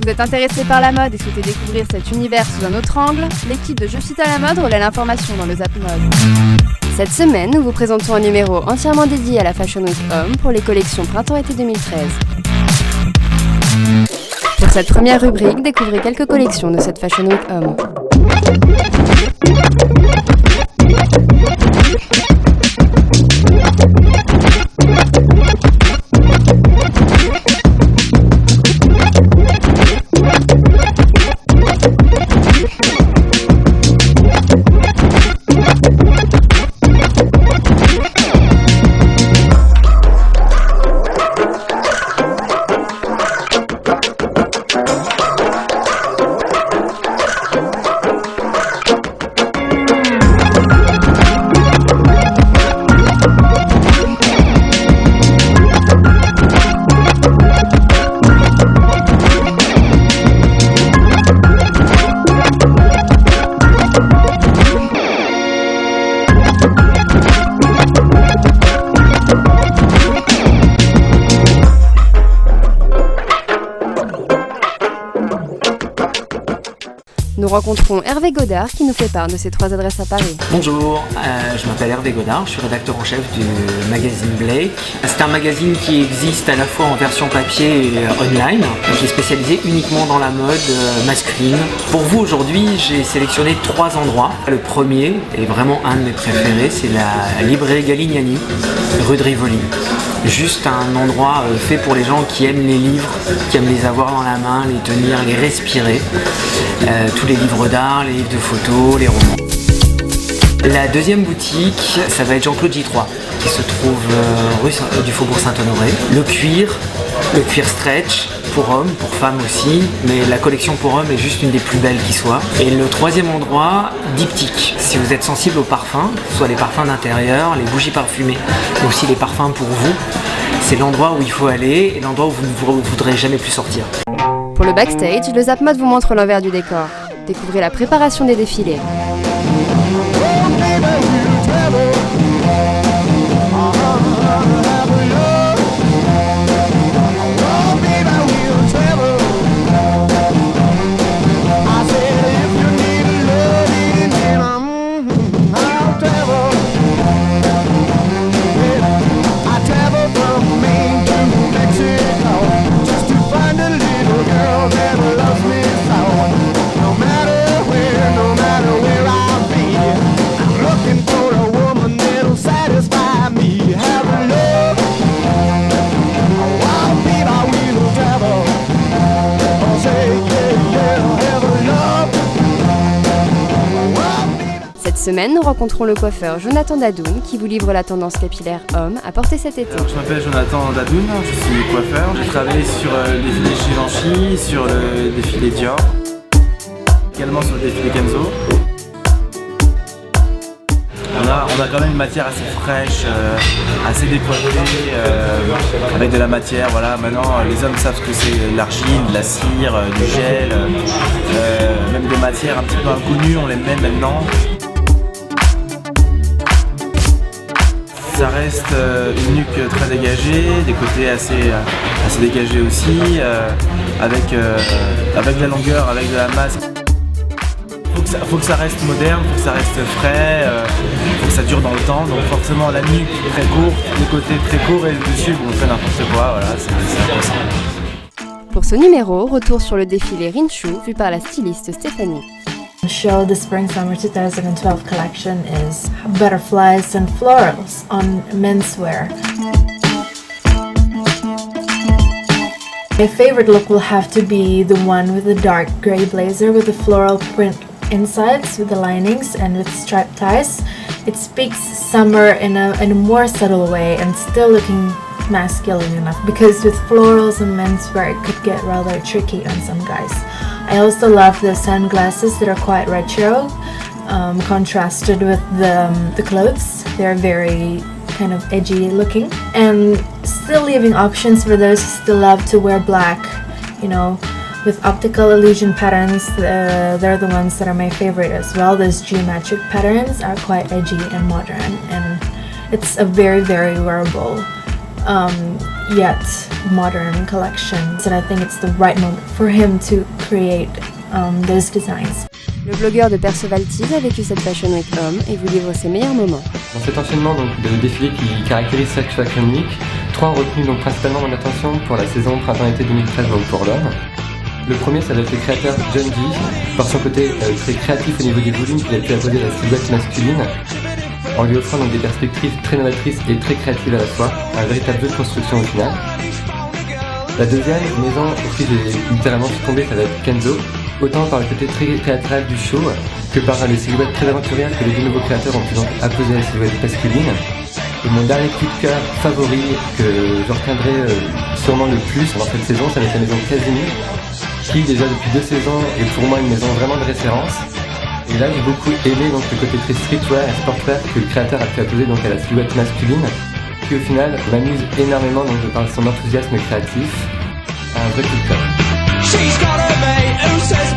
Vous êtes intéressé par la mode et souhaitez découvrir cet univers sous un autre angle? L'équipe de Je cite à la mode relaie l'information dans le Zap Mode. Cette semaine, nous vous présentons un numéro entièrement dédié à la Fashion Week Homme pour les collections Printemps-été 2013. Pour cette première rubrique, découvrez quelques collections de cette Fashion Week Homme. Nous rencontrons Hervé Godard qui nous fait part de ses 3 adresses à Paris. Bonjour, je m'appelle Hervé Godard, je suis rédacteur en chef du magazine Blake. C'est un magazine qui existe à la fois en version papier et online, qui est spécialisé uniquement dans la mode masculine. Pour vous aujourd'hui, j'ai sélectionné 3 endroits. Le premier est vraiment un de mes préférés, c'est la librairie Galignani, rue de Rivoli. Juste un endroit fait pour les gens qui aiment les livres, qui aiment les avoir dans la main, les tenir, les respirer. Tous les livres d'art, les livres de photos, les romans. La deuxième boutique, ça va être Jean-Claude J3, qui se trouve rue du Faubourg Saint-Honoré. Le cuir stretch, pour hommes, pour femmes aussi, mais la collection pour hommes est juste une des plus belles qui soit. Et le troisième endroit, Diptyque. Si vous êtes sensible aux parfums, soit les parfums d'intérieur, les bougies parfumées, mais aussi les parfums pour vous, c'est l'endroit où il faut aller et l'endroit où vous ne voudrez jamais plus sortir. Pour le backstage, le Zap Mode vous montre l'envers du décor. Découvrez la préparation des défilés. Cette semaine, nous rencontrons le coiffeur Jonathan Dadoum qui vous livre la tendance capillaire homme à porter cet été. Alors, je m'appelle Jonathan Dadoum, je suis coiffeur. J'ai travaillé sur le défilé Givenchy, sur le défilé Dior, également sur le défilé Kenzo. On a quand même une matière assez fraîche, assez décoiffée, avec de la matière. Voilà. Maintenant, les hommes savent ce que c'est de l'argile, de la cire, du gel, même des matières un petit peu inconnues, on les met maintenant. Ça reste une nuque très dégagée, des côtés assez dégagés aussi, avec de la longueur, avec de la masse. Faut que ça reste moderne, faut que ça reste frais, faut que ça dure dans le temps. Donc forcément la nuque très courte, les côtés très courts et le dessus on fait n'importe quoi, voilà, c'est impossible. Pour ce numéro, retour sur le défilé Rinchu vu par la styliste Stéphanie. Show the Spring-Summer 2012 collection is butterflies and florals on menswear. My favorite look will have to be the one with the dark grey blazer with the floral print insides with the linings and with striped ties. It speaks summer in a more subtle way and still looking masculine enough, because with florals and menswear it could get rather tricky on some guys. I also love the sunglasses that are quite retro, contrasted with the clothes. They're very kind of edgy looking, and still leaving options for those who still love to wear black, you know, with optical illusion patterns. They're the ones that are my favorite as well. Those geometric patterns are quite edgy and modern, and it's a very, very wearable yet modern collections, and I think it's the right moment for him to create those designs. Le blogueur de Perceval Tees a vécu cette Fashion Week Homme et vous livre ses meilleurs moments. Dans cet enchaînement donc, de défilés qui caractérise cette Fashion Week, 3 ont retenu donc, principalement mon attention pour la saison printemps-été 2013 donc, pour l'homme. Le premier, ça va être le créateur John G, par son côté très créatif au niveau des volumes qu'il a pu apposer à la silhouette masculine, en lui offrant donc, des perspectives très novatrices et très créatives à la fois, un véritable jeu de construction au final. La deuxième maison pour qui j'ai littéralement tombé, ça va être Kenzo, autant par le côté très théâtral du show que par les silhouettes très aventurières que les deux nouveaux créateurs ont pu donc apposer à la silhouette masculine. Et mon dernier coup de cœur favori que je retiendrai sûrement le plus dans cette saison, ça va être la maison Casini, qui déjà depuis 2 saisons est pour moi une maison vraiment de référence. Et là j'ai beaucoup aimé donc, le côté très streetwear et sportwear que le créateur a pu apposer donc, à la silhouette masculine, qui au final m'amuse énormément donc, de par son enthousiasme créatif. Un vrai coup de cœur. She's got a mate who says